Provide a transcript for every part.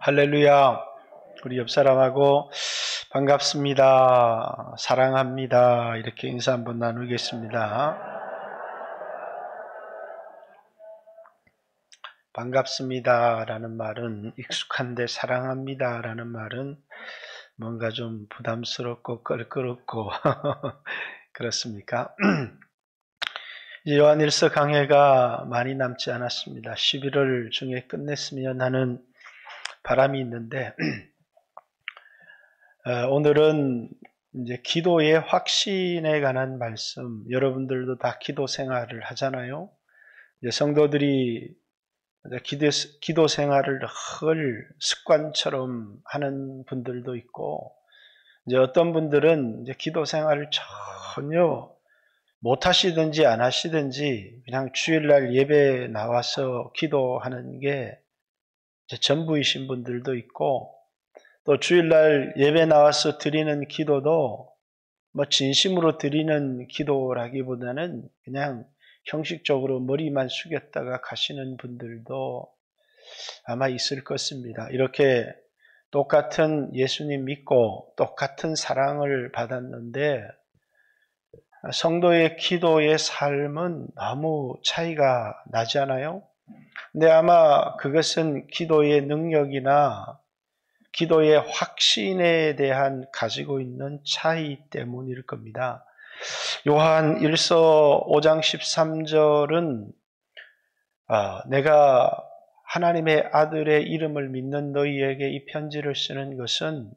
할렐루야. 우리 옆 사람하고 반갑습니다, 사랑합니다 이렇게 인사 한번 나누겠습니다. 반갑습니다 라는 말은 익숙한데 사랑합니다 라는 말은 뭔가 좀 부담스럽고 껄끄럽고 그렇습니까? 이제 요한일서 강해가 많이 남지 않았습니다. 11월 중에 끝냈으면 하는 바람이 있는데 오늘은 이제 기도의 확신에 관한 말씀, 여러분들도 다 기도 생활을 하잖아요. 이제 성도들이 기도 생활을 늘 습관처럼 하는 분들도 있고, 이제 어떤 분들은 이제 기도 생활을 전혀 못 하시든지 안 하시든지 그냥 주일날 예배에 나와서 기도하는 게 이제 전부이신 분들도 있고, 또 주일날 예배 나와서 드리는 기도도 뭐 진심으로 드리는 기도라기보다는 그냥 형식적으로 머리만 숙였다가 가시는 분들도 아마 있을 것입니다. 이렇게 똑같은 예수님 믿고 똑같은 사랑을 받았는데 성도의 기도의 삶은 너무 차이가 나잖아요. 근데 아마 그것은 기도의 능력이나 기도의 확신에 대한 가지고 있는 차이 때문일 겁니다. 요한 1서 5장 13절은 내가 하나님의 아들의 이름을 믿는 너희에게 이 편지를 쓰는 것은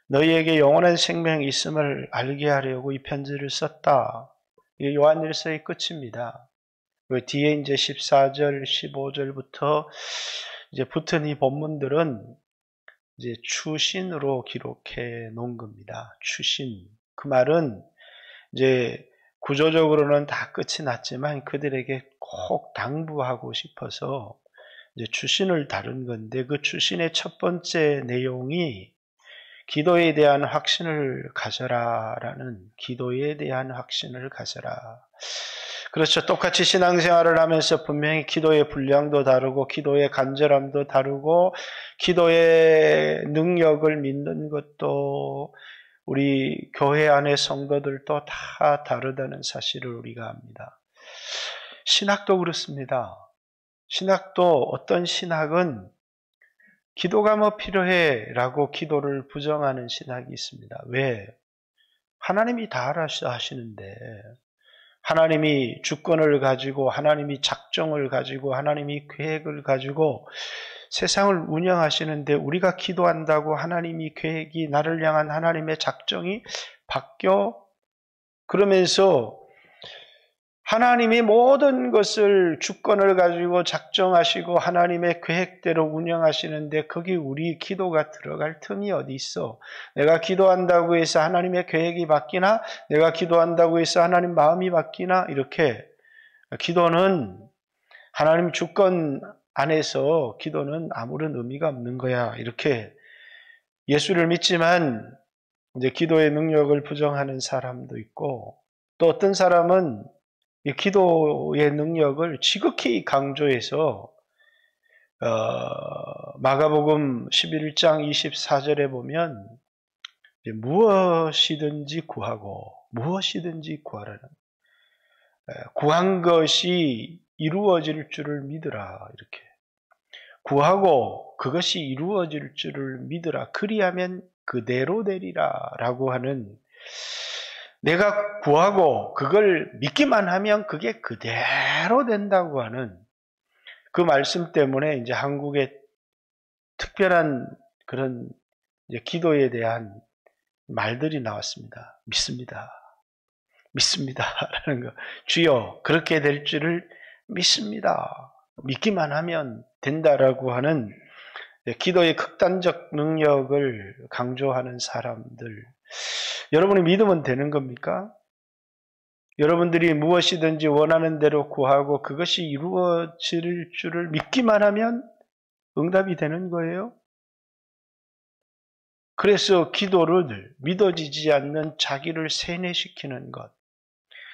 너희에게 영원한 생명이 있음을 알게 하려고 이 편지를 썼다. 이게 요한 1서의 끝입니다. 그 뒤에 이제 14절, 15절부터 이제 붙은 이 본문들은 이제 추신으로 기록해 놓은 겁니다. 추신. 그 말은 이제 구조적으로는 다 끝이 났지만 그들에게 꼭 당부하고 싶어서 이제 추신을 다룬 건데, 그 추신의 첫 번째 내용이 기도에 대한 확신을 가져라라는, 기도에 대한 확신을 가져라. 그렇죠. 똑같이 신앙생활을 하면서 분명히 기도의 분량도 다르고 기도의 간절함도 다르고 기도의 능력을 믿는 것도 우리 교회 안의 성도들도 다 다르다는 사실을 우리가 압니다. 신학도 그렇습니다. 신학도 어떤 신학은 기도가 뭐 필요해 라고 기도를 부정하는 신학이 있습니다. 왜? 하나님이 다 알아서 하시는데, 하나님이 주권을 가지고 하나님이 작정을 가지고 하나님이 계획을 가지고 세상을 운영하시는데 우리가 기도한다고 하나님이 계획이, 나를 향한 하나님의 작정이 바뀌어? 그러면서 하나님이 모든 것을 주권을 가지고 작정하시고 하나님의 계획대로 운영하시는데 거기 우리 기도가 들어갈 틈이 어디 있어? 내가 기도한다고 해서 하나님의 계획이 바뀌나? 내가 기도한다고 해서 하나님 마음이 바뀌나? 이렇게 기도는 하나님 주권 안에서 기도는 아무런 의미가 없는 거야. 이렇게 예수를 믿지만 이제 기도의 능력을 부정하는 사람도 있고, 또 어떤 사람은 이 기도의 능력을 지극히 강조해서 마가복음 11장 24절에 보면 무엇이든지 구하고 무엇이든지 구하라는, 구한 것이 이루어질 줄을 믿으라, 이렇게 구하고 그것이 이루어질 줄을 믿으라, 그리하면 그대로 되리라 라고 하는, 내가 구하고 그걸 믿기만 하면 그게 그대로 된다고 하는 그 말씀 때문에 이제 한국의 특별한 그런 이제 기도에 대한 말들이 나왔습니다. 믿습니다. 믿습니다. 라는 거. 주여, 그렇게 될 줄을 믿습니다. 믿기만 하면 된다라고 하는 기도의 극단적 능력을 강조하는 사람들. 여러분이 믿으면 되는 겁니까? 여러분들이 무엇이든지 원하는 대로 구하고 그것이 이루어질 줄을 믿기만 하면 응답이 되는 거예요? 그래서 기도를 믿어지지 않는 자기를 세뇌시키는 것.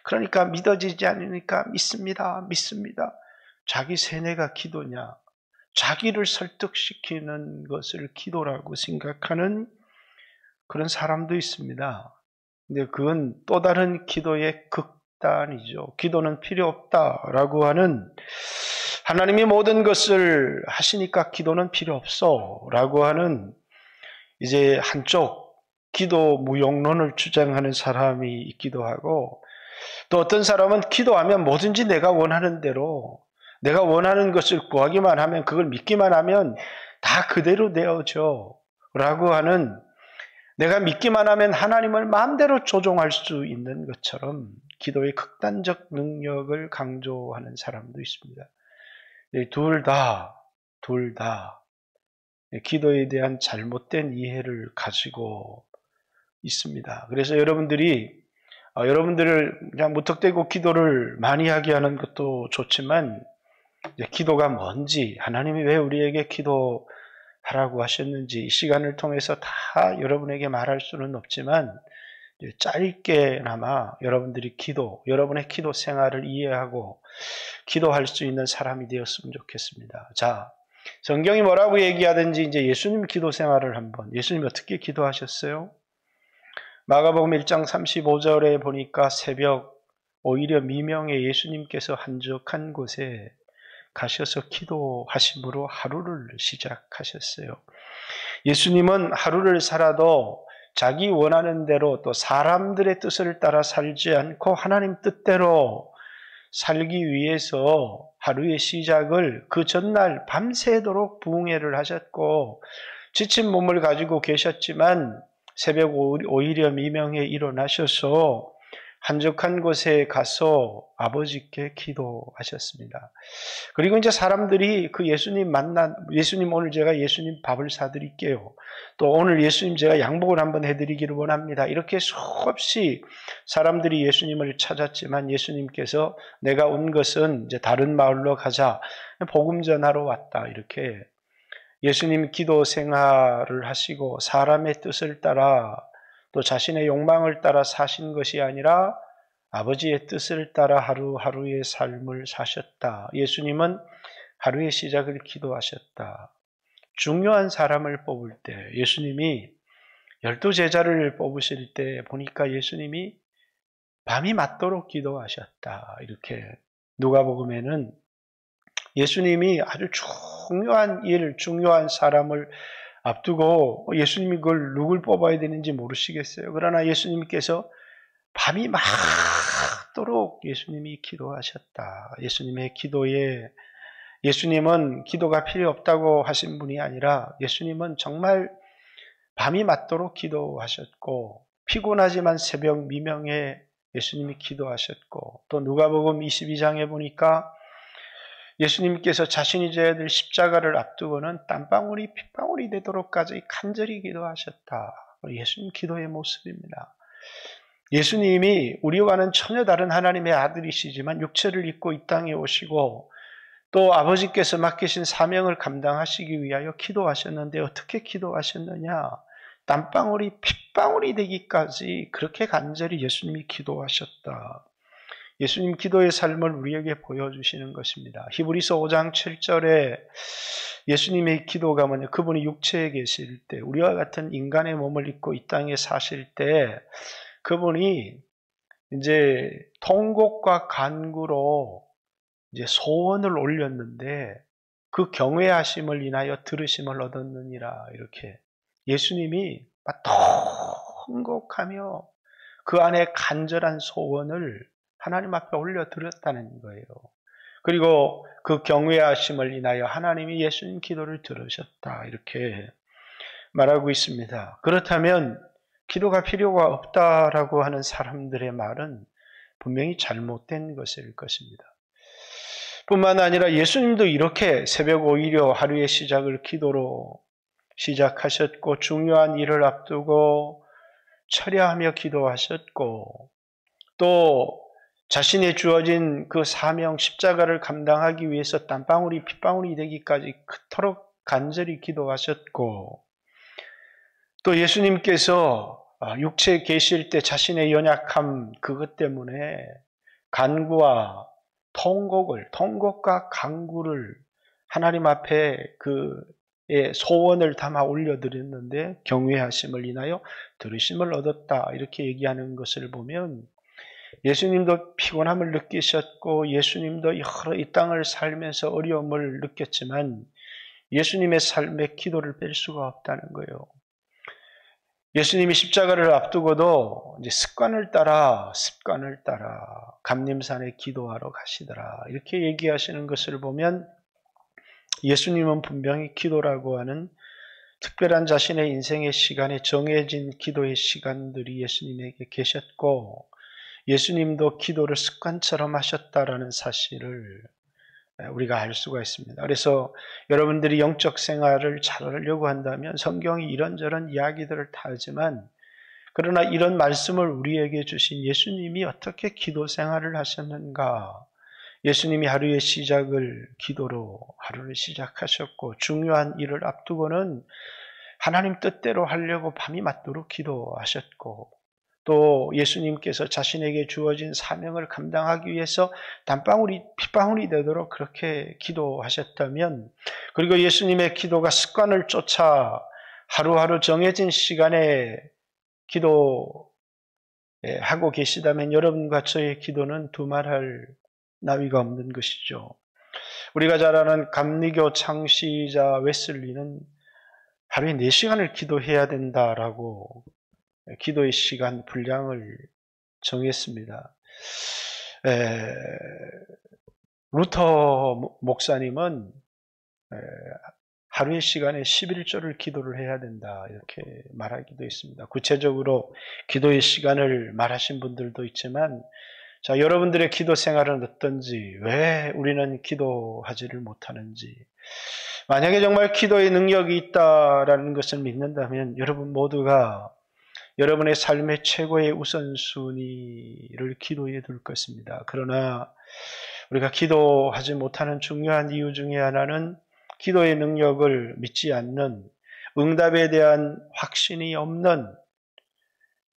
그러니까 믿어지지 않으니까 믿습니다. 믿습니다. 자기 세뇌가 기도냐? 자기를 설득시키는 것을 기도라고 생각하는 그런 사람도 있습니다. 근데 그건 또 다른 기도의 극단이죠. 기도는 필요 없다라고 하는, 하나님이 모든 것을 하시니까 기도는 필요 없어라고 하는 이제 한쪽 기도 무용론을 주장하는 사람이 있기도 하고, 또 어떤 사람은 기도하면 뭐든지 내가 원하는 대로, 내가 원하는 것을 구하기만 하면, 그걸 믿기만 하면 다 그대로 되어져 라고 하는, 내가 믿기만 하면 하나님을 마음대로 조종할 수 있는 것처럼 기도의 극단적 능력을 강조하는 사람도 있습니다. 둘 다 기도에 대한 잘못된 이해를 가지고 있습니다. 그래서 여러분들을 그냥 무턱대고 기도를 많이 하게 하는 것도 좋지만, 기도가 뭔지, 하나님이 왜 우리에게 기도하라고 하셨는지 이 시간을 통해서 다 여러분에게 말할 수는 없지만, 짧게나마 여러분들이 여러분의 기도 생활을 이해하고 기도할 수 있는 사람이 되었으면 좋겠습니다. 자, 성경이 뭐라고 얘기하든지 이제 예수님 기도 생활을 예수님 어떻게 기도하셨어요? 마가복음 1장 35절에 보니까 새벽 오히려 미명에 예수님께서 한적한 곳에 가셔서 기도하심으로 하루를 시작하셨어요. 예수님은 하루를 살아도 자기 원하는 대로 또 사람들의 뜻을 따라 살지 않고 하나님 뜻대로 살기 위해서 하루의 시작을 그 전날 밤새도록 부흥회를 하셨고, 지친 몸을 가지고 계셨지만 새벽 오히려 미명에 일어나셔서 한적한 곳에 가서 아버지께 기도하셨습니다. 그리고 이제 사람들이 그 예수님 오늘 제가 예수님 밥을 사드릴게요. 또 오늘 예수님 제가 양복을 한번 해드리기를 원합니다. 이렇게 수없이 사람들이 예수님을 찾았지만 예수님께서 내가 온 것은 이제 다른 마을로 가자, 복음 전하러 왔다, 이렇게 예수님 기도 생활을 하시고 사람의 뜻을 따라 또 자신의 욕망을 따라 사신 것이 아니라 아버지의 뜻을 따라 하루하루의 삶을 사셨다. 예수님은 하루의 시작을 기도하셨다. 중요한 사람을 뽑을 때, 예수님이 12제자를 뽑으실 때 보니까 예수님이 밤이 맞도록 기도하셨다. 이렇게 누가복음에는 예수님이 아주 중요한 사람을 앞두고 예수님이 누굴 뽑아야 되는지 모르시겠어요. 그러나 예수님께서 밤이 맞도록 예수님이 기도하셨다. 예수님은 기도가 필요 없다고 하신 분이 아니라 예수님은 정말 밤이 맞도록 기도하셨고, 피곤하지만 새벽 미명에 예수님이 기도하셨고, 또 누가복음 22장에 보니까 예수님께서 자신이 져야 될 십자가를 앞두고는 땀방울이 핏방울이 되도록까지 간절히 기도하셨다. 예수님 기도의 모습입니다. 예수님이 우리와는 전혀 다른 하나님의 아들이시지만 육체를 입고 이 땅에 오시고 또 아버지께서 맡기신 사명을 감당하시기 위하여 기도하셨는데, 어떻게 기도하셨느냐? 땀방울이 핏방울이 되기까지 그렇게 간절히 예수님이 기도하셨다. 예수님 기도의 삶을 우리에게 보여주시는 것입니다. 히브리서 5장 7절에 예수님의 기도가 뭐냐? 그분이 육체에 계실 때, 우리와 같은 인간의 몸을 입고 이 땅에 사실 때 그분이 이제 통곡과 간구로 이제 소원을 올렸는데 그 경외하심을 인하여 들으심을 얻었느니라. 이렇게 예수님이 통곡하며 그 안에 간절한 소원을 하나님 앞에 올려드렸다는 거예요. 그리고 그 경외하심을 인하여 하나님이 예수님 기도를 들으셨다. 이렇게 말하고 있습니다. 그렇다면 기도가 필요가 없다라고 하는 사람들의 말은 분명히 잘못된 것일 것입니다. 뿐만 아니라 예수님도 이렇게 새벽 오히려 하루의 시작을 기도로 시작하셨고, 중요한 일을 앞두고 철야하며 기도하셨고, 또 자신의 주어진 그 사명 십자가를 감당하기 위해서 땀방울이 핏방울이 되기까지 그토록 간절히 기도하셨고, 또 예수님께서 육체에 계실 때 자신의 연약함 그것 때문에 통곡과 간구를 하나님 앞에 그의 소원을 담아 올려드렸는데 경외하심을 인하여 들으심을 얻었다. 이렇게 얘기하는 것을 보면 예수님도 피곤함을 느끼셨고 예수님도 여러 이 땅을 살면서 어려움을 느꼈지만 예수님의 삶에 기도를 뺄 수가 없다는 거예요. 예수님이 십자가를 앞두고도 이제 습관을 따라 감림산에 기도하러 가시더라. 이렇게 얘기하시는 것을 보면 예수님은 분명히 기도라고 하는 특별한 자신의 인생의 시간에 정해진 기도의 시간들이 예수님에게 계셨고 예수님도 기도를 습관처럼 하셨다라는 사실을 우리가 알 수가 있습니다. 그래서 여러분들이 영적 생활을 잘하려고 한다면 성경이 이런저런 이야기들을 다 하지만 그러나 이런 말씀을 우리에게 주신 예수님이 어떻게 기도 생활을 하셨는가? 예수님이 하루의 시작을 기도로 하루를 시작하셨고 중요한 일을 앞두고는 하나님 뜻대로 하려고 밤이 맞도록 기도하셨고 또 예수님께서 자신에게 주어진 사명을 감당하기 위해서 핏방울이 되도록 그렇게 기도하셨다면 그리고 예수님의 기도가 습관을 쫓아 하루하루 정해진 시간에 기도하고 계시다면 여러분과 저의 기도는 두말할 나위가 없는 것이죠. 우리가 잘 아는 감리교 창시자 웨슬리는 하루에 4시간을 기도해야 된다라고 기도의 시간 분량을 정했습니다. 루터 목사님은 하루의 시간에 11조를 기도를 해야 된다 이렇게 말하기도 했습니다. 구체적으로 기도의 시간을 말하신 분들도 있지만 자, 여러분들의 기도 생활은 어떤지, 왜 우리는 기도하지를 못하는지, 만약에 정말 기도의 능력이 있다라는 것을 믿는다면 여러분 모두가 여러분의 삶의 최고의 우선순위를 기도에 둘 것입니다. 그러나 우리가 기도하지 못하는 중요한 이유 중에 하나는 기도의 능력을 믿지 않는, 응답에 대한 확신이 없는,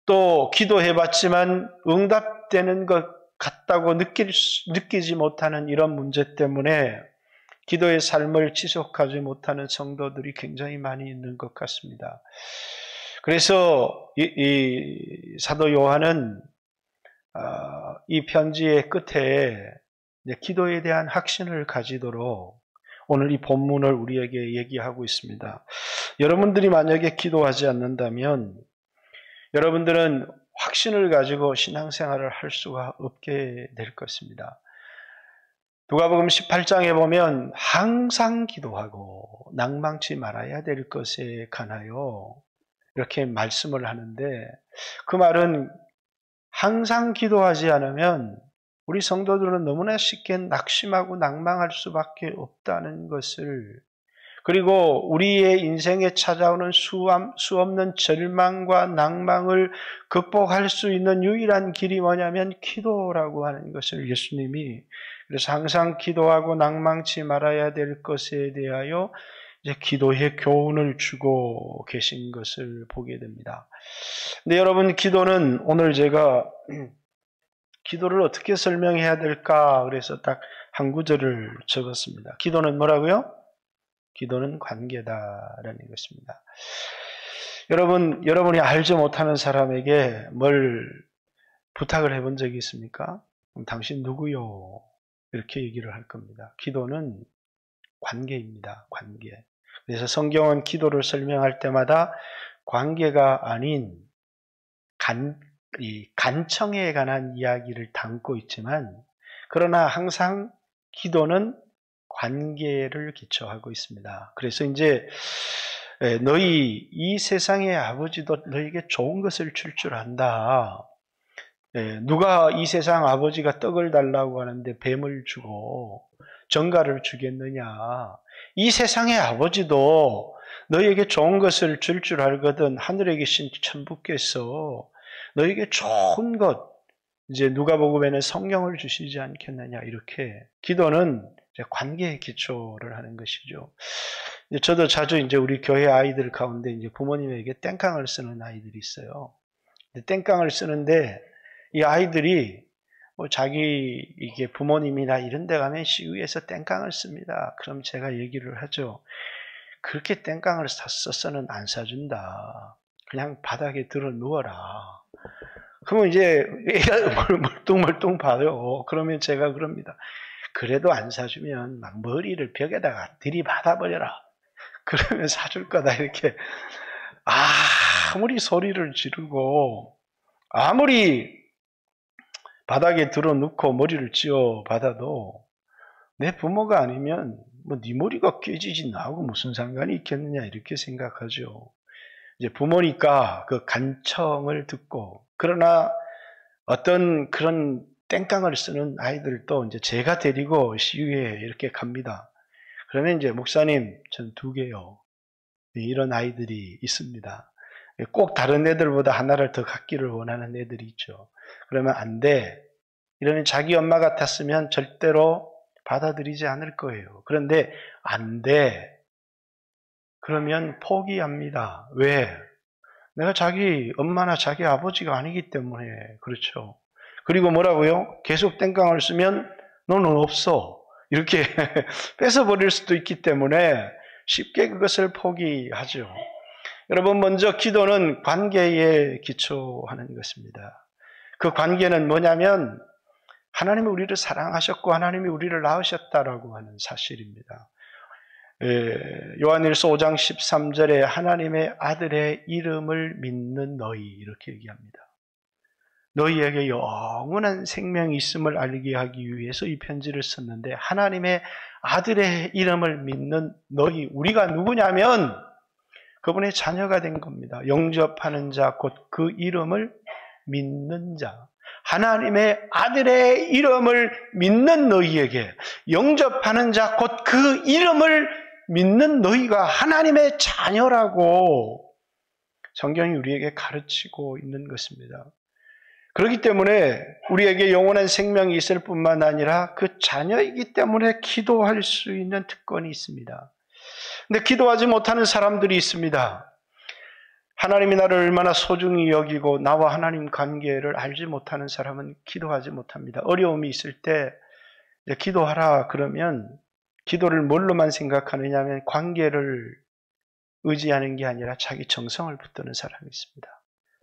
또 기도해봤지만 응답되는 것 같다고 느끼지 못하는 이런 문제 때문에 기도의 삶을 지속하지 못하는 성도들이 굉장히 많이 있는 것 같습니다. 그래서 이 사도 요한은 이 편지의 끝에 기도에 대한 확신을 가지도록 오늘 이 본문을 우리에게 얘기하고 있습니다. 여러분들이 만약에 기도하지 않는다면 여러분들은 확신을 가지고 신앙생활을 할 수가 없게 될 것입니다. 누가복음 18장에 보면 항상 기도하고 낭망치 말아야 될 것에 관하여 이렇게 말씀을 하는데 그 말은 항상 기도하지 않으면 우리 성도들은 너무나 쉽게 낙심하고 낭망할 수밖에 없다는 것을, 그리고 우리의 인생에 찾아오는 수 없는 절망과 낭망을 극복할 수 있는 유일한 길이 뭐냐면 기도라고 하는 것을 예수님이, 그래서 항상 기도하고 낭망치 말아야 될 것에 대하여 이제 기도의 교훈을 주고 계신 것을 보게 됩니다. 근데 여러분, 기도는 오늘 제가 기도를 어떻게 설명해야 될까 그래서 딱 한 구절을 적었습니다. 기도는 뭐라고요? 기도는 관계다라는 것입니다. 여러분이 알지 못하는 사람에게 뭘 부탁을 해본 적이 있습니까? 그럼 당신 누구요? 이렇게 얘기를 할 겁니다. 기도는 관계입니다. 관계. 그래서 성경은 기도를 설명할 때마다 관계가 아닌 간청에 관한 이야기를 담고 있지만, 그러나 항상 기도는 관계를 기초하고 있습니다. 그래서 이제 너희 이 세상의 아버지도 너에게 좋은 것을 줄 안다. 누가 이 세상 아버지가 떡을 달라고 하는데 뱀을 주고 정갈을 주겠느냐. 이 세상의 아버지도 너에게 좋은 것을 줄 알거든 하늘에 계신 천부께서 너에게 좋은 것, 이제 누가복음에는 성령을 주시지 않겠느냐. 이렇게 기도는 이제 관계의 기초를 하는 것이죠. 저도 자주 이제 우리 교회 아이들 가운데 이제 부모님에게 땡깡을 쓰는 아이들이 있어요. 땡깡을 쓰는데 이 아이들이 자기 이게 부모님이나 이런 데 가면 시위에서 땡깡을 씁니다. 그럼 제가 얘기를 하죠. 그렇게 땡깡을 써서는 안 사준다. 그냥 바닥에 들어 누워라. 그러면 이제 애가 멀뚱멀뚱 봐요. 그러면 제가 그럽니다. 그래도 안 사주면 막 머리를 벽에다가 들이받아버려라. 그러면 사줄 거다. 이렇게 아무리 소리를 지르고 아무리 바닥에 들어눕고 머리를 찧어 받아도 내 부모가 아니면 뭐 네 머리가 깨지지 나하고 무슨 상관이 있겠느냐 이렇게 생각하죠. 이제 부모니까 그 간청을 듣고, 그러나 어떤 그런 땡깡을 쓰는 아이들도 이제 제가 데리고 시위에 이렇게 갑니다. 그러면 이제 목사님 전 2개요. 이런 아이들이 있습니다. 꼭 다른 애들보다 하나를 더 갖기를 원하는 애들이 있죠. 그러면 안 돼. 이러면 자기 엄마 같았으면 절대로 받아들이지 않을 거예요. 그런데 안 돼. 그러면 포기합니다. 왜? 내가 자기 엄마나 자기 아버지가 아니기 때문에 그렇죠. 그리고 뭐라고요? 계속 땡깡을 쓰면 너는 없어. 이렇게 뺏어버릴 수도 있기 때문에 쉽게 그것을 포기하죠. 여러분, 먼저 기도는 관계에 기초하는 것입니다. 그 관계는 뭐냐면 하나님이 우리를 사랑하셨고 하나님이 우리를 낳으셨다라고 하는 사실입니다. 요한일서 5장 13절에 하나님의 아들의 이름을 믿는 너희 이렇게 얘기합니다. 너희에게 영원한 생명이 있음을 알게 하기 위해서 이 편지를 썼는데 하나님의 아들의 이름을 믿는 너희, 우리가 누구냐면 그분의 자녀가 된 겁니다. 영접하는 자, 곧 그 이름을 믿는 자. 하나님의 아들의 이름을 믿는 너희에게, 영접하는 자, 곧 그 이름을 믿는 너희가 하나님의 자녀라고 성경이 우리에게 가르치고 있는 것입니다. 그렇기 때문에 우리에게 영원한 생명이 있을 뿐만 아니라 그 자녀이기 때문에 기도할 수 있는 특권이 있습니다. 근데 기도하지 못하는 사람들이 있습니다. 하나님이 나를 얼마나 소중히 여기고 나와 하나님 관계를 알지 못하는 사람은 기도하지 못합니다. 어려움이 있을 때 기도하라 그러면 기도를 뭘로만 생각하느냐 하면 관계를 의지하는 게 아니라 자기 정성을 붙드는 사람이 있습니다.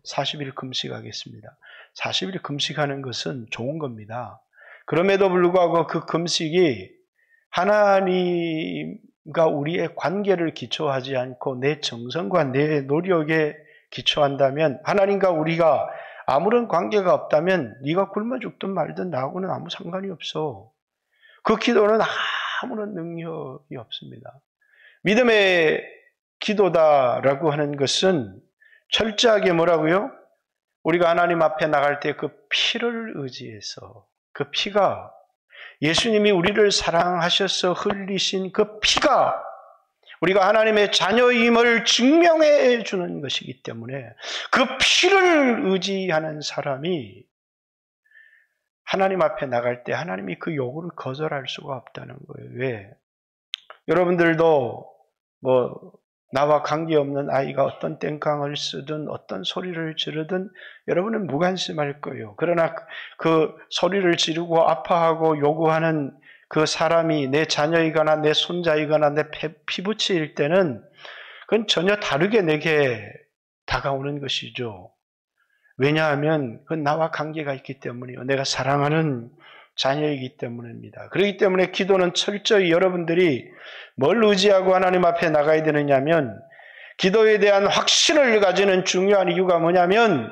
40일 금식하겠습니다. 40일 금식하는 것은 좋은 겁니다. 그럼에도 불구하고 그 금식이 하나님과 우리의 관계를 기초하지 않고 내 정성과 내 노력에 기초한다면, 하나님과 우리가 아무런 관계가 없다면 네가 굶어 죽든 말든 나하고는 아무 상관이 없어. 그 기도는 아무런 능력이 없습니다. 믿음의 기도다라고 하는 것은 철저하게 뭐라고요? 우리가 하나님 앞에 나갈 때 그 피를 의지해서, 그 피가 예수님이 우리를 사랑하셔서 흘리신 그 피가 우리가 하나님의 자녀임을 증명해 주는 것이기 때문에 그 피를 의지하는 사람이 하나님 앞에 나갈 때 하나님이 그 요구를 거절할 수가 없다는 거예요. 왜? 여러분들도 나와 관계없는 아이가 어떤 땡깡을 쓰든 어떤 소리를 지르든 여러분은 무관심할 거예요. 그러나 그 소리를 지르고 아파하고 요구하는 그 사람이 내 자녀이거나 내 손자이거나 내 피부치일 때는 그건 전혀 다르게 내게 다가오는 것이죠. 왜냐하면 그건 나와 관계가 있기 때문이요. 내가 사랑하는 자녀이기 때문입니다. 그렇기 때문에 기도는 철저히 여러분들이 뭘 의지하고 하나님 앞에 나가야 되느냐면, 기도에 대한 확신을 가지는 중요한 이유가 뭐냐면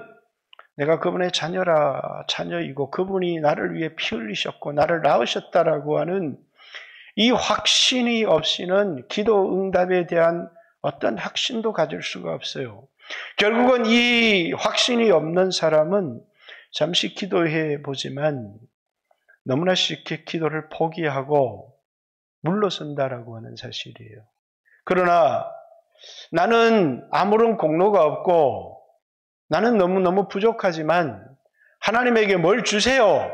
내가 그분의 자녀이고 그분이 나를 위해 피 흘리셨고 나를 낳으셨다라고 하는 이 확신이 없이는 기도 응답에 대한 어떤 확신도 가질 수가 없어요. 결국은 이 확신이 없는 사람은 잠시 기도해 보지만 너무나 쉽게 기도를 포기하고 물러선다라고 하는 사실이에요. 그러나 나는 아무런 공로가 없고 나는 너무너무 부족하지만 하나님에게 뭘 주세요?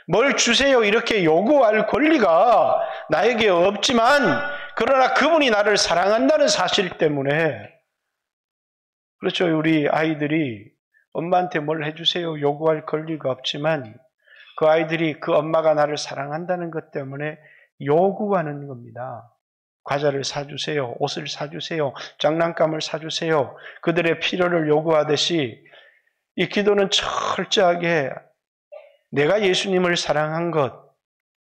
뭘 주세요? 이렇게 요구할 권리가 나에게 없지만, 그러나 그분이 나를 사랑한다는 사실 때문에, 그렇죠. 우리 아이들이 엄마한테 뭘 해주세요 요구할 권리가 없지만 그 아이들이 그 엄마가 나를 사랑한다는 것 때문에 요구하는 겁니다. 과자를 사주세요. 옷을 사주세요. 장난감을 사주세요. 그들의 필요를 요구하듯이 이 기도는 철저하게 내가 예수님을 사랑한 것,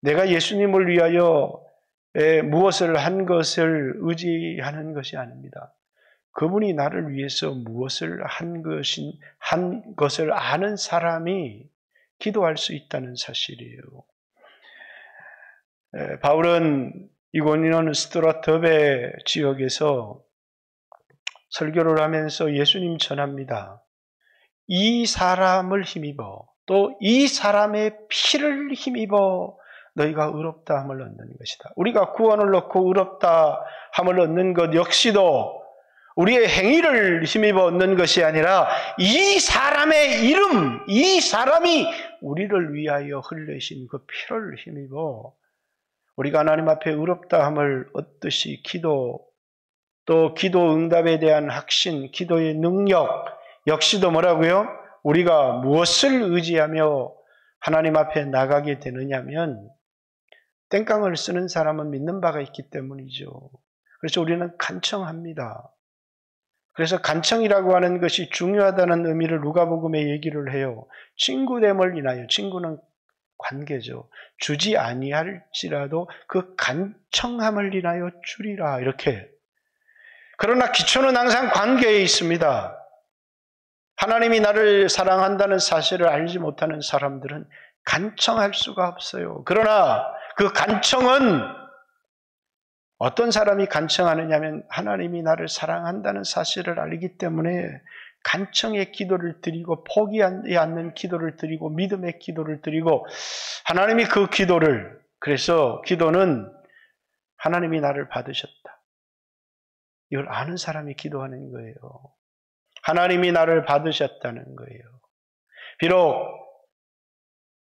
내가 예수님을 위하여 무엇을 한 것을 의지하는 것이 아닙니다. 그분이 나를 위해서 무엇을 한 것을 아는 사람이 기도할 수 있다는 사실이에요. 바울은 이고니온 스트라터베 지역에서 설교를 하면서 예수님 전합니다. 이 사람을 힘입어 또 이 사람의 피를 힘입어 너희가 의롭다함을 얻는 것이다. 우리가 구원을 얻고 의롭다함을 얻는 것 역시도 우리의 행위를 힘입어 얻는 것이 아니라 이 사람의 이름, 이 사람이 우리를 위하여 흘리신 그 피를 힘입어 우리가 하나님 앞에 의롭다함을 얻듯이 기도, 또 기도 응답에 대한 확신, 기도의 능력 역시도 뭐라고요? 우리가 무엇을 의지하며 하나님 앞에 나가게 되느냐면 땡깡을 쓰는 사람은 믿는 바가 있기 때문이죠. 그래서 우리는 간청합니다. 그래서 간청이라고 하는 것이 중요하다는 의미를 누가복음에 얘기를 해요. 친구됨을 인하여, 친구는 관계죠. 주지 아니할지라도 그 간청함을 인하여 주리라 이렇게. 그러나 기초는 항상 관계에 있습니다. 하나님이 나를 사랑한다는 사실을 알지 못하는 사람들은 간청할 수가 없어요. 그러나 그 간청은 어떤 사람이 간청하느냐면 하나님이 나를 사랑한다는 사실을 알기 때문에 간청의 기도를 드리고 포기하지 않는 기도를 드리고 믿음의 기도를 드리고 하나님이 그 기도를, 그래서 기도는 하나님이 나를 받으셨다. 이걸 아는 사람이 기도하는 거예요. 하나님이 나를 받으셨다는 거예요. 비록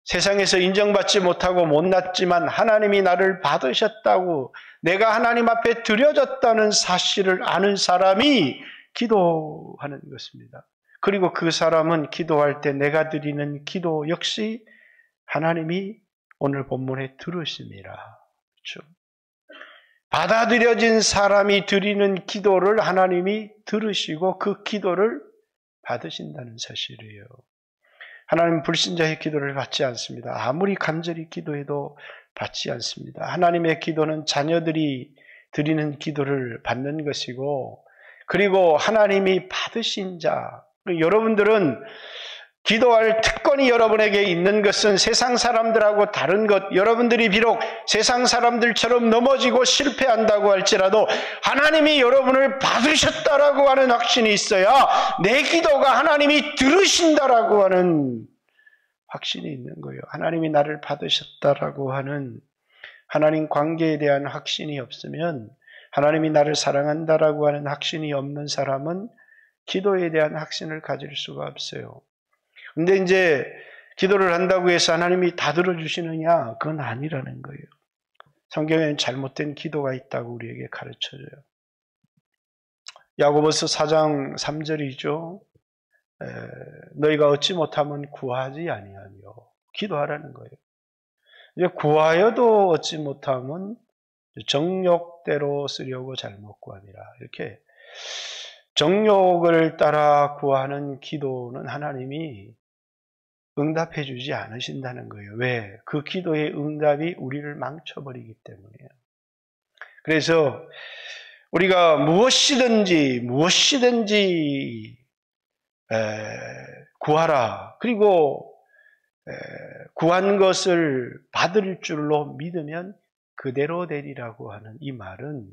세상에서 인정받지 못하고 못났지만 하나님이 나를 받으셨다고, 내가 하나님 앞에 드려졌다는 사실을 아는 사람이 기도하는 것입니다. 그리고 그 사람은 기도할 때 내가 드리는 기도 역시 하나님이 오늘 본문에 들으심이라. 그렇죠? 받아들여진 사람이 드리는 기도를 하나님이 들으시고 그 기도를 받으신다는 사실이에요. 하나님은 불신자의 기도를 받지 않습니다. 아무리 간절히 기도해도 받지 않습니다. 하나님의 기도는 자녀들이 드리는 기도를 받는 것이고, 그리고 하나님이 받으신 자, 여러분들은 기도할 특권이 여러분에게 있는 것은 세상 사람들하고 다른 것, 여러분들이 비록 세상 사람들처럼 넘어지고 실패한다고 할지라도 하나님이 여러분을 받으셨다라고 하는 확신이 있어야 내 기도가 하나님이 들으신다라고 하는 확신이 있는 거예요. 하나님이 나를 받으셨다라고 하는 하나님 관계에 대한 확신이 없으면, 하나님이 나를 사랑한다라고 하는 확신이 없는 사람은 기도에 대한 확신을 가질 수가 없어요. 근데 이제 기도를 한다고 해서 하나님이 다 들어주시느냐? 그건 아니라는 거예요. 성경에는 잘못된 기도가 있다고 우리에게 가르쳐줘요. 야고보서 4장 3절이죠. 너희가 얻지 못하면 구하지 아니하며 기도하라는 거예요. 이제 구하여도 얻지 못하면 정욕대로 쓰려고 잘못 구함이라. 이렇게 정욕을 따라 구하는 기도는 하나님이 응답해 주지 않으신다는 거예요. 왜? 그 기도의 응답이 우리를 망쳐버리기 때문이에요. 그래서 우리가 무엇이든지 구하라. 그리고 구한 것을 받을 줄로 믿으면 그대로 되리라고 하는 이 말은,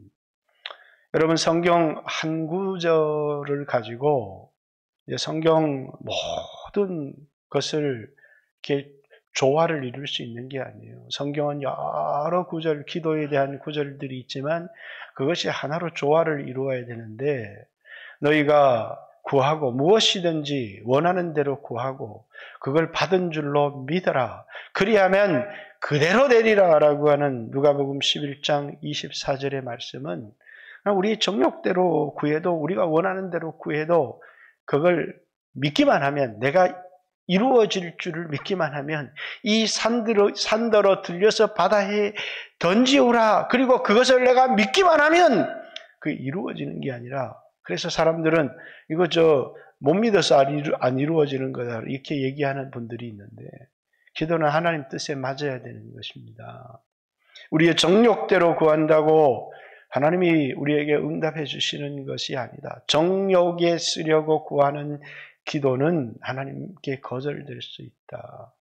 여러분 성경 한 구절을 가지고 성경 모든 것을 이렇게 조화를 이룰 수 있는 게 아니에요. 성경은 여러 구절, 기도에 대한 구절들이 있지만 그것이 하나로 조화를 이루어야 되는데, 너희가 구하고 무엇이든지 원하는 대로 구하고 그걸 받은 줄로 믿어라. 그리하면 그대로 되리라 라고 하는 누가복음 11장 24절의 말씀은 우리 정욕대로 구해도, 우리가 원하는 대로 구해도 그걸 믿기만 하면, 내가 이루어질 줄을 믿기만 하면 이 산더러 들려서 바다에 던지오라. 그리고 그것을 내가 믿기만 하면 그 이루어지는 게 아니라, 그래서 사람들은 이거 못 믿어서 안 이루어지는 거다 이렇게 얘기하는 분들이 있는데, 기도는 하나님 뜻에 맞아야 되는 것입니다. 우리의 정욕대로 구한다고 하나님이 우리에게 응답해 주시는 것이 아니다. 정욕에 쓰려고 구하는 기도는 하나님께 거절될 수 있다.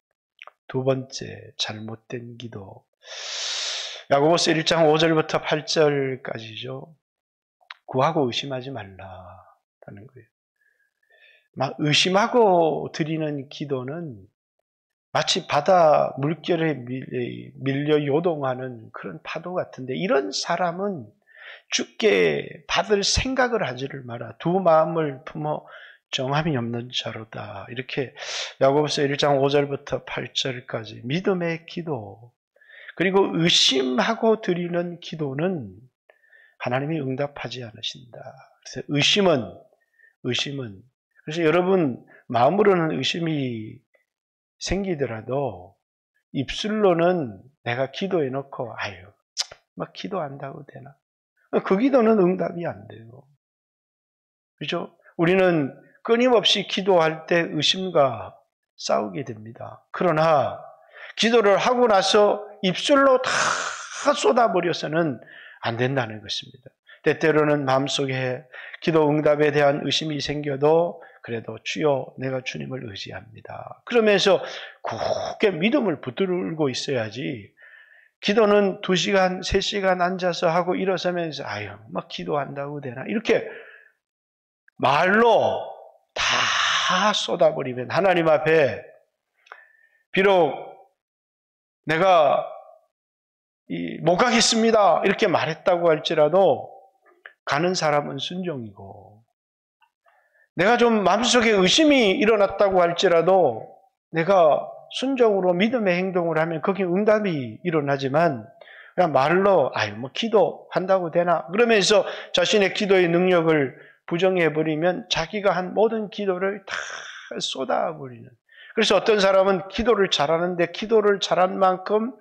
두 번째, 잘못된 기도. 야고보서 1장 5절부터 8절까지죠. 구하고 의심하지 말라라는 거예요. 막 의심하고 드리는 기도는 마치 바다 물결에 밀려 요동하는 그런 파도 같은데, 이런 사람은 죽게 받을 생각을 하지를 마라. 두 마음을 품어 정함이 없는 자로다. 이렇게 야고보서 1장 5절부터 8절까지 믿음의 기도, 그리고 의심하고 드리는 기도는 하나님이 응답하지 않으신다. 그래서 의심은 그래서 여러분 마음으로는 의심이 생기더라도 입술로는 내가 기도해 놓고 막 기도한다고 되나? 그 기도는 응답이 안 돼요. 그렇죠? 우리는 끊임없이 기도할 때 의심과 싸우게 됩니다. 그러나 기도를 하고 나서 입술로 다 쏟아버려서는 안 된다는 것입니다. 때때로는 마음속에 기도 응답에 대한 의심이 생겨도 그래도 주여 내가 주님을 의지합니다. 그러면서 굳게 믿음을 붙들고 있어야지, 기도는 2시간, 3시간 앉아서 하고 일어서면서 막 기도한다고 되나? 이렇게 말로 다 쏟아버리면 하나님 앞에 비록 내가 못 가겠습니다 이렇게 말했다고 할지라도 가는 사람은 순종이고, 내가 좀 마음속에 의심이 일어났다고 할지라도 내가 순종으로 믿음의 행동을 하면 거기에 응답이 일어나지만, 그냥 말로 뭐 기도한다고 되나 그러면서 자신의 기도의 능력을 부정해버리면 자기가 한 모든 기도를 다 쏟아버리는. 그래서 어떤 사람은 기도를 잘하는데 기도를 잘한 만큼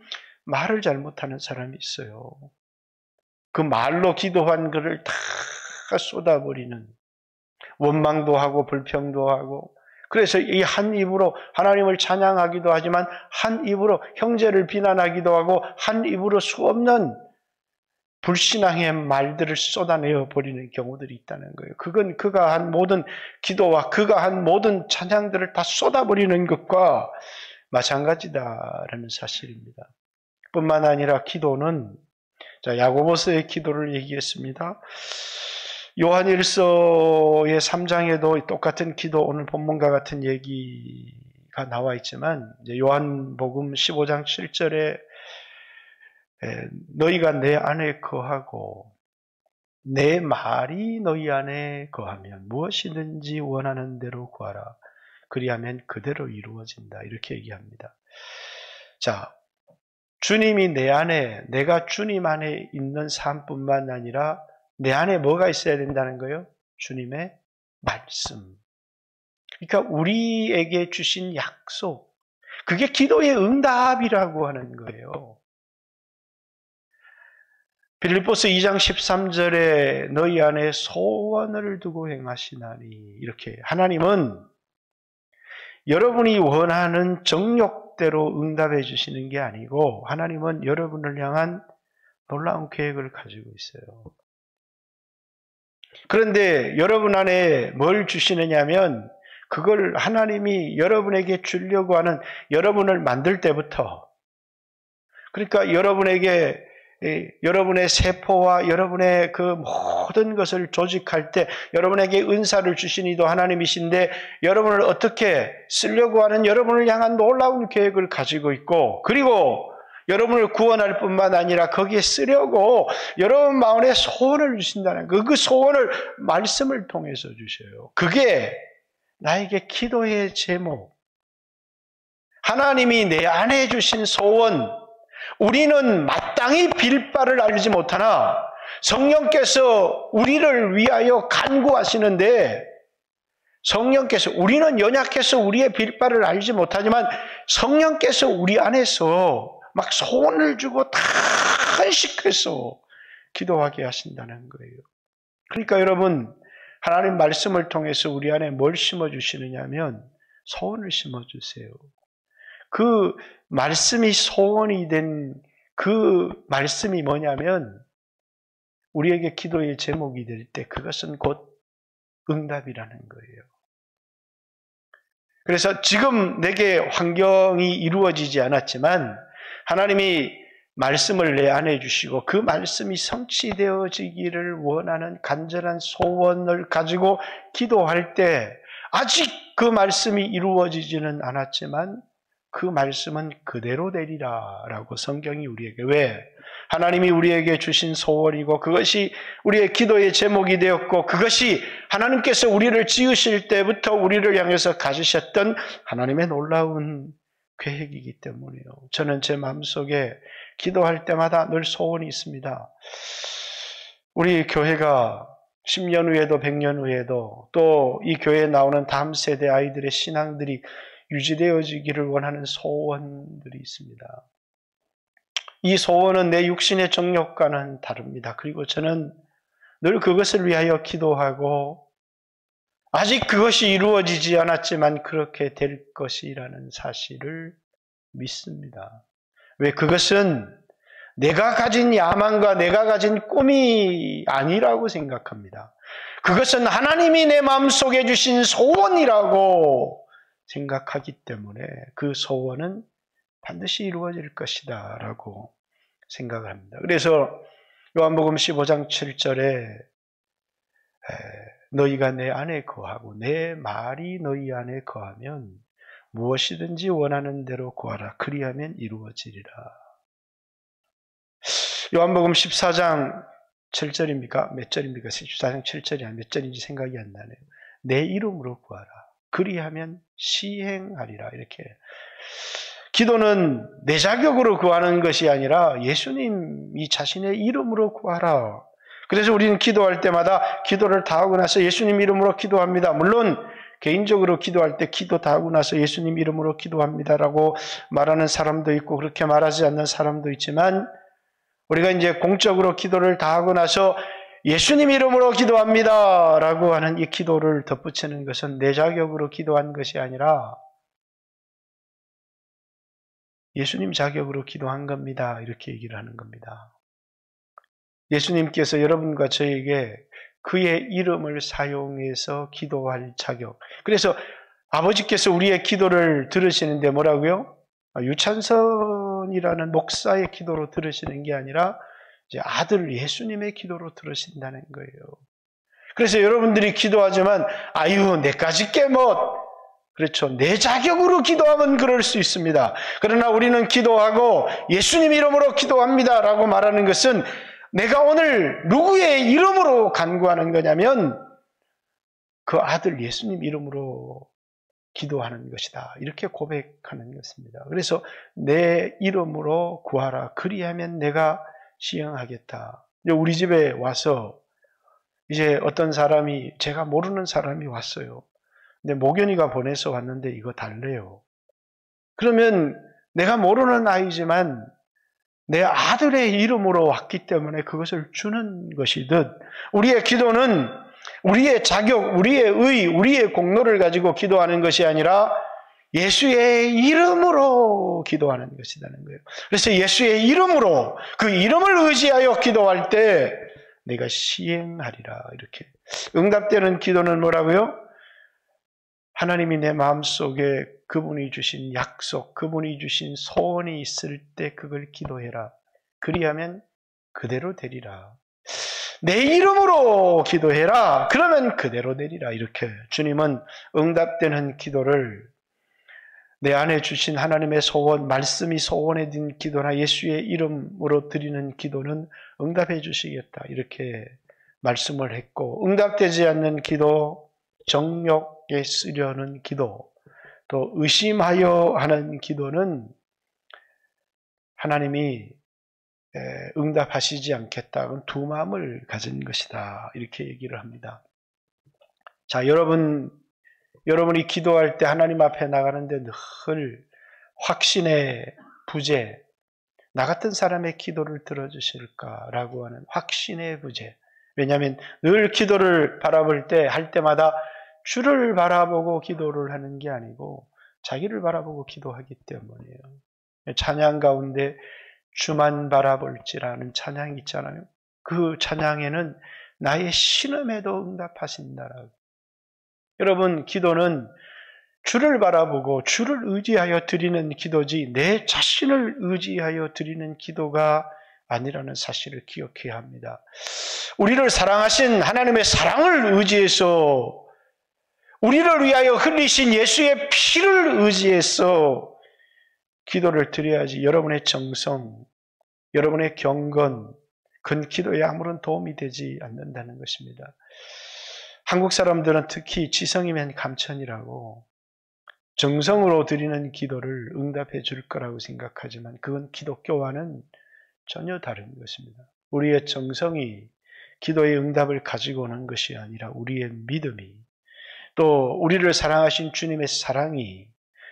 말을 잘못하는 사람이 있어요. 그 말로 기도한 것을 다 쏟아버리는, 원망도 하고 불평도 하고, 그래서 이 한 입으로 하나님을 찬양하기도 하지만 한 입으로 형제를 비난하기도 하고 한 입으로 수없는 불신앙의 말들을 쏟아내어 버리는 경우들이 있다는 거예요. 그건 그가 한 모든 기도와 그가 한 모든 찬양들을 다 쏟아버리는 것과 마찬가지다라는 사실입니다. 뿐만 아니라 기도는, 야고보서의 기도를 얘기했습니다. 요한일서의 3장에도 똑같은 기도, 오늘 본문과 같은 얘기가 나와 있지만, 요한복음 15장 7절에 너희가 내 안에 거하고 내 말이 너희 안에 거하면 무엇이든지 원하는 대로 구하라. 그리하면 그대로 이루어진다. 이렇게 얘기합니다. 자, 주님이 내 안에, 내가 주님 안에 있는 삶뿐만 아니라 내 안에 뭐가 있어야 된다는 거예요? 주님의 말씀. 그러니까 우리에게 주신 약속, 그게 기도의 응답이라고 하는 거예요. 빌립보서 2장 13절에 너희 안에 소원을 두고 행하시나니, 이렇게 하나님은 여러분이 원하는 정욕대로 응답해 주시는 게 아니고 하나님은 여러분을 향한 놀라운 계획을 가지고 있어요. 그런데 여러분 안에 뭘 주시느냐 하면, 그걸 하나님이 여러분에게 주려고 하는, 여러분을 만들 때부터, 그러니까 여러분의 세포와 여러분의 그 모든 것을 조직할 때 여러분에게 은사를 주신 이도 하나님이신데, 여러분을 어떻게 쓰려고 하는 여러분을 향한 놀라운 계획을 가지고 있고, 그리고 여러분을 구원할 뿐만 아니라 거기에 쓰려고 여러분 마음에 소원을 주신다는 거, 그 소원을 말씀을 통해서 주셔요. 그게 나에게 기도의 제목, 하나님이 내 안에 주신 소원. 우리는 마땅히 빌 바를 알지 못하나 성령께서 우리를 위하여 간구하시는데, 성령께서, 우리는 연약해서 우리의 빌바를 알지 못하지만 성령께서 우리 안에서 막 소원을 주고 다 헌식해서 기도하게 하신다는 거예요. 그러니까 여러분, 하나님 말씀을 통해서 우리 안에 뭘 심어주시느냐 하면 소원을 심어주세요. 그 말씀이 소원이 된 그 말씀이 뭐냐면 우리에게 기도의 제목이 될 때 그것은 곧 응답이라는 거예요. 그래서 지금 내게 환경이 이루어지지 않았지만 하나님이 말씀을 내 안에 주시고 그 말씀이 성취되어지기를 원하는 간절한 소원을 가지고 기도할 때 아직 그 말씀이 이루어지지는 않았지만 그 말씀은 그대로 되리라 라고 성경이 우리에게, 왜? 하나님이 우리에게 주신 소원이고 그것이 우리의 기도의 제목이 되었고 그것이 하나님께서 우리를 지으실 때부터 우리를 향해서 가지셨던 하나님의 놀라운 계획이기 때문이에요. 저는 제 마음속에 기도할 때마다 늘 소원이 있습니다. 우리 교회가 10년 후에도 100년 후에도 또 이 교회에 나오는 다음 세대 아이들의 신앙들이 유지되어지기를 원하는 소원들이 있습니다. 이 소원은 내 육신의 정욕과는 다릅니다. 그리고 저는 늘 그것을 위하여 기도하고 아직 그것이 이루어지지 않았지만 그렇게 될 것이라는 사실을 믿습니다. 왜? 그것은 내가 가진 야망과 내가 가진 꿈이 아니라고 생각합니다. 그것은 하나님이 내 마음속에 주신 소원이라고 생각하기 때문에 그 소원은 반드시 이루어질 것이다 라고 생각을 합니다. 그래서 요한복음 15장 7절에 너희가 내 안에 거하고 내 말이 너희 안에 거하면 무엇이든지 원하는 대로 구하라. 그리하면 이루어지리라. 요한복음 14장 7절입니까? 몇 절입니까? 14장 7절이 몇 절인지 생각이 안 나네요. 내 이름으로 구하라. 그리하면 시행하리라. 이렇게. 기도는 내 자격으로 구하는 것이 아니라 예수님이 자신의 이름으로 구하라. 그래서 우리는 기도할 때마다 기도를 다 하고 나서 예수님 이름으로 기도합니다. 물론 개인적으로 기도할 때 기도 다 하고 나서 예수님 이름으로 기도합니다라고 말하는 사람도 있고 그렇게 말하지 않는 사람도 있지만 우리가 이제 공적으로 기도를 다 하고 나서 예수님 이름으로 기도합니다 라고 하는 이 기도를 덧붙이는 것은 내 자격으로 기도한 것이 아니라 예수님 자격으로 기도한 겁니다. 이렇게 얘기를 하는 겁니다. 예수님께서 여러분과 저에게 그의 이름을 사용해서 기도할 자격. 그래서 아버지께서 우리의 기도를 들으시는데 뭐라고요? 유찬선이라는 목사의 기도로 들으시는 게 아니라 이제 아들 예수님의 기도로 들으신다는 거예요. 그래서 여러분들이 기도하지만 아유 내까지 깨못 그렇죠. 내 자격으로 기도하면 그럴 수 있습니다. 그러나 우리는 기도하고 예수님 이름으로 기도합니다 라고 말하는 것은 내가 오늘 누구의 이름으로 간구하는 거냐면 그 아들 예수님 이름으로 기도하는 것이다. 이렇게 고백하는 것입니다. 그래서 내 이름으로 구하라. 그리하면 내가 시행하겠다. 우리 집에 와서 이제 어떤 사람이 제가 모르는 사람이 왔어요. 근데 목연이가 보내서 왔는데 이거 달래요. 그러면 내가 모르는 아이지만 내 아들의 이름으로 왔기 때문에 그것을 주는 것이듯 우리의 기도는 우리의 자격, 우리의 의, 우리의 공로를 가지고 기도하는 것이 아니라 예수의 이름으로 기도하는 것이라는 거예요. 그래서 예수의 이름으로 그 이름을 의지하여 기도할 때 내가 시행하리라. 이렇게 응답되는 기도는 뭐라고요? 하나님이 내 마음속에 그분이 주신 약속, 그분이 주신 소원이 있을 때 그걸 기도해라. 그리하면 그대로 되리라. 내 이름으로 기도해라. 그러면 그대로 되리라. 이렇게 주님은 응답되는 기도를 내 안에 주신 하나님의 소원, 말씀이 소원에 든 기도나 예수의 이름으로 드리는 기도는 응답해 주시겠다. 이렇게 말씀을 했고 응답되지 않는 기도, 정욕에 쓰려는 기도, 또 의심하여 하는 기도는 하나님이 응답하시지 않겠다. 두 마음을 가진 것이다. 이렇게 얘기를 합니다. 자, 여러분 여러분이 기도할 때 하나님 앞에 나가는데 늘 확신의 부재, 나 같은 사람의 기도를 들어주실까라고 하는 확신의 부재. 왜냐하면 늘 기도를 바라볼 때, 할 때마다 주를 바라보고 기도를 하는 게 아니고 자기를 바라보고 기도하기 때문이에요. 찬양 가운데 주만 바라볼지라는 찬양이 있잖아요. 그 찬양에는 나의 신음에도 응답하신다라고. 여러분, 기도는 주를 바라보고 주를 의지하여 드리는 기도지 내 자신을 의지하여 드리는 기도가 아니라는 사실을 기억해야 합니다. 우리를 사랑하신 하나님의 사랑을 의지해서, 우리를 위하여 흘리신 예수의 피를 의지해서 기도를 드려야지 여러분의 정성, 여러분의 경건, 그 기도에 아무런 도움이 되지 않는다는 것입니다. 한국 사람들은 특히 지성이면 감천이라고 정성으로 드리는 기도를 응답해 줄 거라고 생각하지만 그건 기독교와는 전혀 다른 것입니다. 우리의 정성이 기도의 응답을 가지고 오는 것이 아니라 우리의 믿음이, 또 우리를 사랑하신 주님의 사랑이,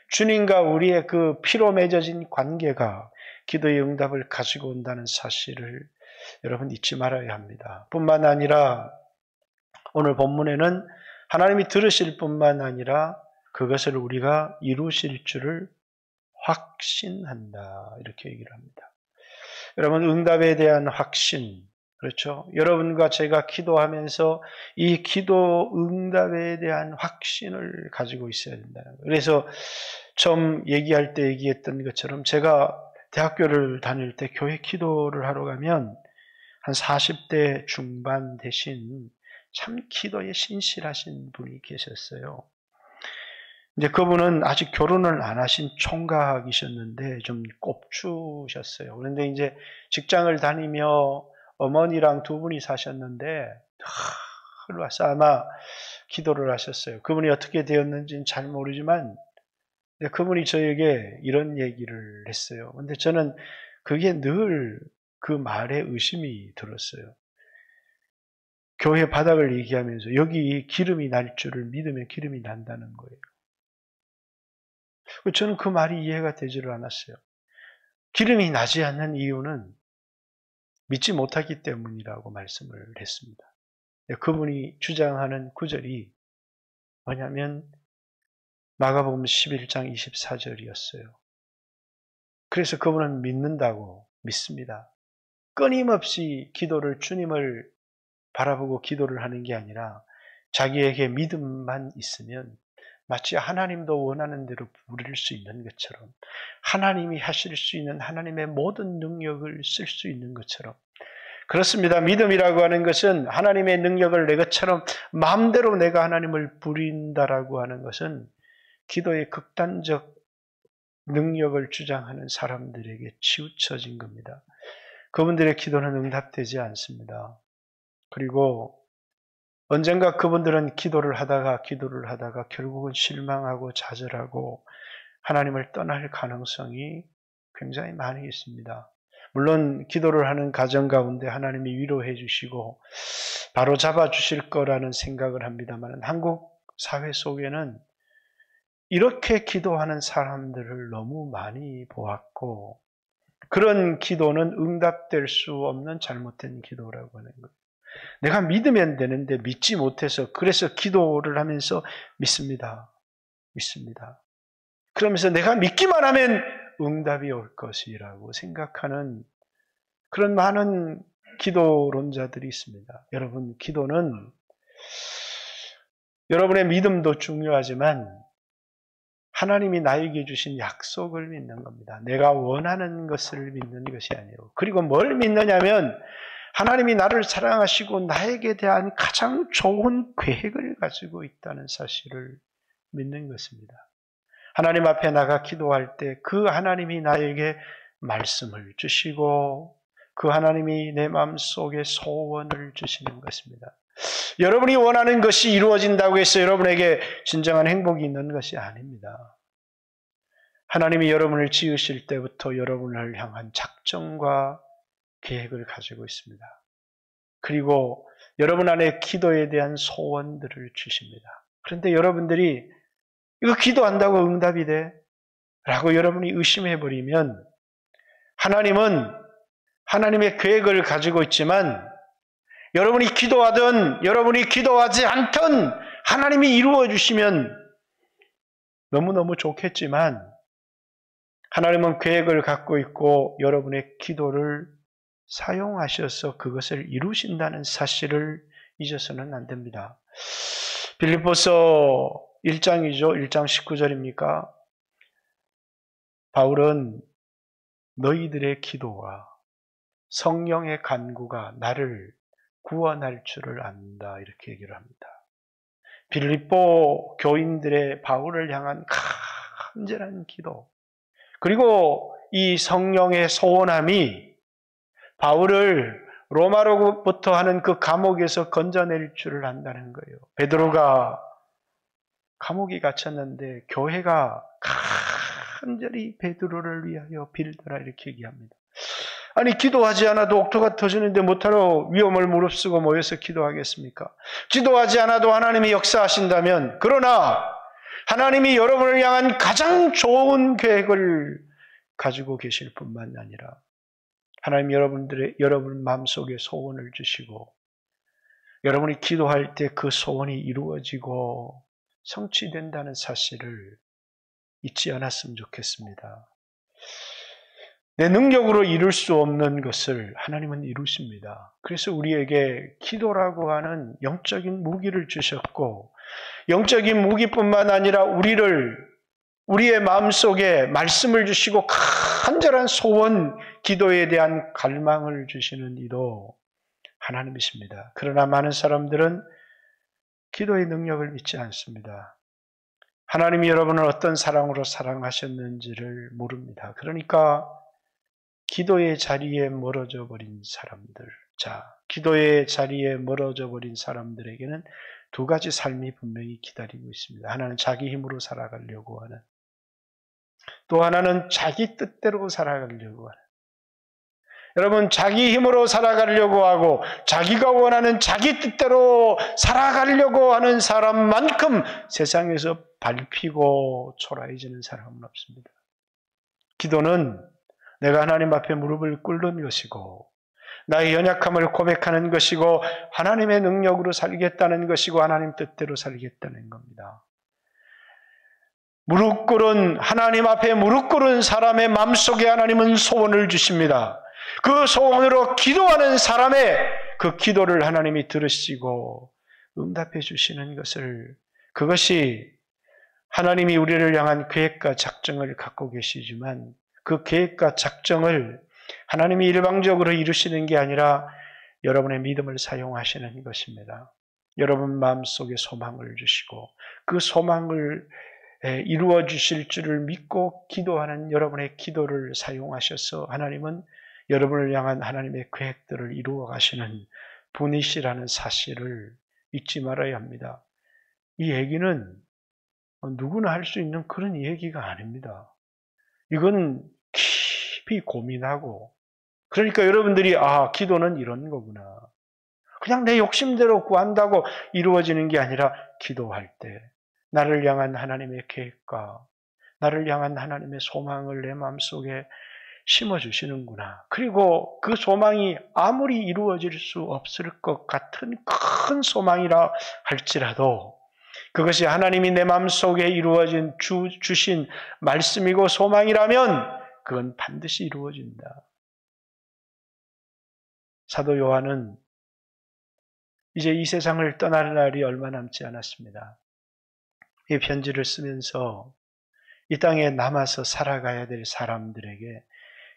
주님과 우리의 그 피로 맺어진 관계가 기도의 응답을 가지고 온다는 사실을 여러분 잊지 말아야 합니다. 뿐만 아니라 오늘 본문에는 하나님이 들으실 뿐만 아니라 그것을 우리가 이루실 줄을 확신한다, 이렇게 얘기를 합니다. 여러분, 응답에 대한 확신, 그렇죠? 여러분과 제가 기도하면서 이 기도 응답에 대한 확신을 가지고 있어야 된다는 거예요. 그래서 처음 얘기할 때 얘기했던 것처럼 제가 대학교를 다닐 때 교회 기도를 하러 가면 한 40대 중반 되신 참 기도에 신실하신 분이 계셨어요. 이제 그분은 아직 결혼을 안 하신 총각이셨는데 좀 꼽주셨어요. 그런데 이제 직장을 다니며 어머니랑 두 분이 사셨는데 와서 아마 기도를 하셨어요. 그분이 어떻게 되었는지는 잘 모르지만 그분이 저에게 이런 얘기를 했어요. 근데 저는 그게 늘 그 말에 의심이 들었어요. 교회 바닥을 얘기하면서 여기 기름이 날 줄을 믿으면 기름이 난다는 거예요. 저는 그 말이 이해가 되지를 않았어요. 기름이 나지 않는 이유는 믿지 못하기 때문이라고 말씀을 했습니다. 그분이 주장하는 구절이 뭐냐면 마가복음 11장 24절이었어요. 그래서 그분은 믿는다고 믿습니다. 끊임없이 기도를, 주님을 바라보고 기도를 하는 게 아니라 자기에게 믿음만 있으면 마치 하나님도 원하는 대로 부릴 수 있는 것처럼, 하나님이 하실 수 있는 하나님의 모든 능력을 쓸 수 있는 것처럼. 그렇습니다. 믿음이라고 하는 것은 하나님의 능력을 내 것처럼 마음대로 내가 하나님을 부린다라고 하는 것은 기도의 극단적 능력을 주장하는 사람들에게 치우쳐진 겁니다. 그분들의 기도는 응답되지 않습니다. 그리고 언젠가 그분들은 기도를 하다가 결국은 실망하고 좌절하고 하나님을 떠날 가능성이 굉장히 많이 있습니다. 물론 기도를 하는 가정 가운데 하나님이 위로해 주시고 바로 잡아 주실 거라는 생각을 합니다만 한국 사회 속에는 이렇게 기도하는 사람들을 너무 많이 보았고 그런 기도는 응답될 수 없는 잘못된 기도라고 하는 거예요. 내가 믿으면 되는데 믿지 못해서 그래서 기도를 하면서 믿습니다. 그러면서 내가 믿기만 하면 응답이 올 것이라고 생각하는 그런 많은 기도론자들이 있습니다. 여러분, 기도는 여러분의 믿음도 중요하지만 하나님이 나에게 주신 약속을 믿는 겁니다. 내가 원하는 것을 믿는 것이 아니에요. 그리고 뭘 믿느냐면 하나님이 나를 사랑하시고 나에게 대한 가장 좋은 계획을 가지고 있다는 사실을 믿는 것입니다. 하나님 앞에 나가 기도할 때 그 하나님이 나에게 말씀을 주시고 그 하나님이 내 마음속에 소원을 주시는 것입니다. 여러분이 원하는 것이 이루어진다고 해서 여러분에게 진정한 행복이 있는 것이 아닙니다. 하나님이 여러분을 지으실 때부터 여러분을 향한 작정과 계획을 가지고 있습니다. 그리고 여러분 안에 기도에 대한 소원들을 주십니다. 그런데 여러분들이 이거 기도한다고 응답이 돼? 라고 여러분이 의심해버리면 하나님은 하나님의 계획을 가지고 있지만 여러분이 기도하든 여러분이 기도하지 않든 하나님이 이루어 주시면 너무너무 좋겠지만 하나님은 계획을 갖고 있고 여러분의 기도를 사용하셔서 그것을 이루신다는 사실을 잊어서는 안 됩니다. 빌립보서 1장이죠. 1장 19절입니까? 바울은 너희들의 기도와 성령의 간구가 나를 구원할 줄을 안다 이렇게 얘기를 합니다. 빌립보 교인들의 바울을 향한 간절한 기도 그리고 이 성령의 소원함이 바울을 로마로부터 하는 그 감옥에서 건져낼 줄을 안다는 거예요. 베드로가 감옥에 갇혔는데 교회가 간절히 베드로를 위하여 빌더라 이렇게 얘기합니다. 아니 기도하지 않아도 옥토가 터지는데 못하러 위험을 무릅쓰고 모여서 기도하겠습니까? 기도하지 않아도 하나님이 역사하신다면 그러나 하나님이 여러분을 향한 가장 좋은 계획을 가지고 계실 뿐만 아니라 하나님 여러분 마음속에 소원을 주시고 여러분이 기도할 때 그 소원이 이루어지고 성취된다는 사실을 잊지 않았으면 좋겠습니다. 내 능력으로 이룰 수 없는 것을 하나님은 이루십니다. 그래서 우리에게 기도라고 하는 영적인 무기를 주셨고 영적인 무기뿐만 아니라 우리의 마음속에 말씀을 주시고 간절한 소원, 기도에 대한 갈망을 주시는 이도 하나님이십니다. 그러나 많은 사람들은 기도의 능력을 믿지 않습니다. 하나님이 여러분을 어떤 사랑으로 사랑하셨는지를 모릅니다. 그러니까 기도의 자리에 멀어져 버린 사람들, 기도의 자리에 멀어져 버린 사람들에게는 두 가지 삶이 분명히 기다리고 있습니다. 하나는 자기 힘으로 살아가려고 하는, 또 하나는 자기 뜻대로 살아가려고 하는. 여러분, 자기 힘으로 살아가려고 하고 자기가 원하는 자기 뜻대로 살아가려고 하는 사람만큼 세상에서 밟히고 초라해지는 사람은 없습니다. 기도는 내가 하나님 앞에 무릎을 꿇는 것이고 나의 연약함을 고백하는 것이고 하나님의 능력으로 살겠다는 것이고 하나님 뜻대로 살겠다는 겁니다. 하나님 앞에 무릎 꿇은 사람의 마음속에 하나님은 소원을 주십니다. 그 소원으로 기도하는 사람의 그 기도를 하나님이 들으시고 응답해 주시는 그것이 하나님이 우리를 향한 계획과 작정을 갖고 계시지만 그 계획과 작정을 하나님이 일방적으로 이루시는 게 아니라 여러분의 믿음을 사용하시는 것입니다. 여러분 마음속에 소망을 주시고 그 소망을 이루어 주실 줄을 믿고 기도하는 여러분의 기도를 사용하셔서 하나님은 여러분을 향한 하나님의 계획들을 이루어 가시는 분이시라는 사실을 잊지 말아야 합니다. 이 얘기는 누구나 할 수 있는 그런 얘기가 아닙니다. 이건 깊이 고민하고 그러니까 여러분들이 기도는 이런 거구나. 그냥 내 욕심대로 구한다고 이루어지는 게 아니라 기도할 때 나를 향한 하나님의 계획과 나를 향한 하나님의 소망을 내 마음속에 심어주시는구나. 그리고 그 소망이 아무리 이루어질 수 없을 것 같은 큰 소망이라 할지라도 그것이 하나님이 내 마음속에 이루어진 주신 말씀이고 소망이라면 그건 반드시 이루어진다. 사도 요한은 이제 이 세상을 떠날 날이 얼마 남지 않았습니다. 이 편지를 쓰면서 이 땅에 남아서 살아가야 될 사람들에게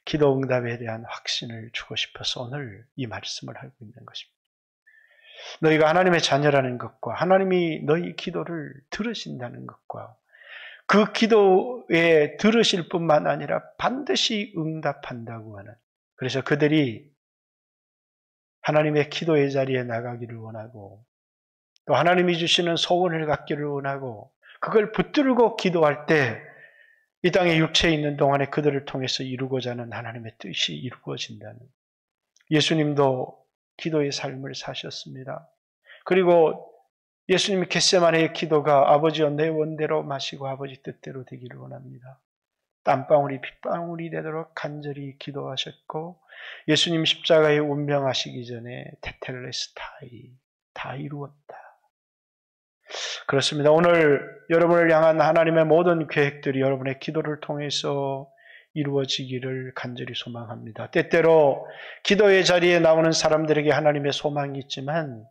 기도 응답에 대한 확신을 주고 싶어서 오늘 이 말씀을 하고 있는 것입니다. 너희가 하나님의 자녀라는 것과 하나님이 너희 기도를 들으신다는 것과 그 기도에 들으실 뿐만 아니라 반드시 응답한다고 하는, 그래서 그들이 하나님의 기도의 자리에 나가기를 원하고 또 하나님이 주시는 소원을 갖기를 원하고 그걸 붙들고 기도할 때 이 땅에 육체에 있는 동안에 그들을 통해서 이루고자 하는 하나님의 뜻이 이루어진다는, 예수님도 기도의 삶을 사셨습니다. 그리고 예수님이 겟세마네의 기도가 아버지여 내 원대로 마시고 아버지 뜻대로 되기를 원합니다. 땀방울이 핏방울이 되도록 간절히 기도하셨고 예수님 십자가에 운명하시기 전에 테텔레스타이 다 이루었다. 그렇습니다. 오늘 여러분을 향한 하나님의 모든 계획들이 여러분의 기도를 통해서 이루어지기를 간절히 소망합니다. 때때로 기도의 자리에 나오는 사람들에게 하나님의 소망이 있지만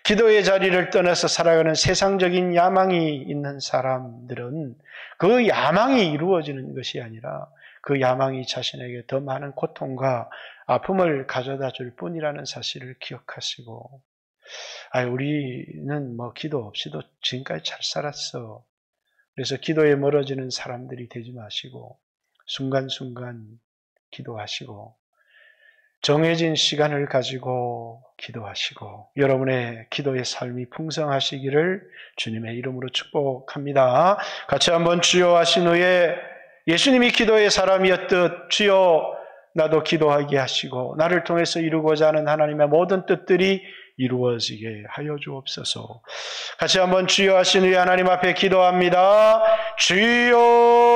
기도의 자리를 떠나서 살아가는 세상적인 야망이 있는 사람들은 그 야망이 이루어지는 것이 아니라 그 야망이 자신에게 더 많은 고통과 아픔을 가져다 줄 뿐이라는 사실을 기억하시고 우리는 기도 없이도 지금까지 잘 살았어. 그래서 기도에 멀어지는 사람들이 되지 마시고 순간순간 기도하시고 정해진 시간을 가지고 기도하시고 여러분의 기도의 삶이 풍성하시기를 주님의 이름으로 축복합니다. 같이 한번 주여 하신 후에 예수님이 기도의 사람이었듯 주여 나도 기도하게 하시고 나를 통해서 이루고자 하는 하나님의 모든 뜻들이 이루어지게 하여 주옵소서. 같이 한번 주여 하신 후에 하나님 앞에 기도합니다. 주여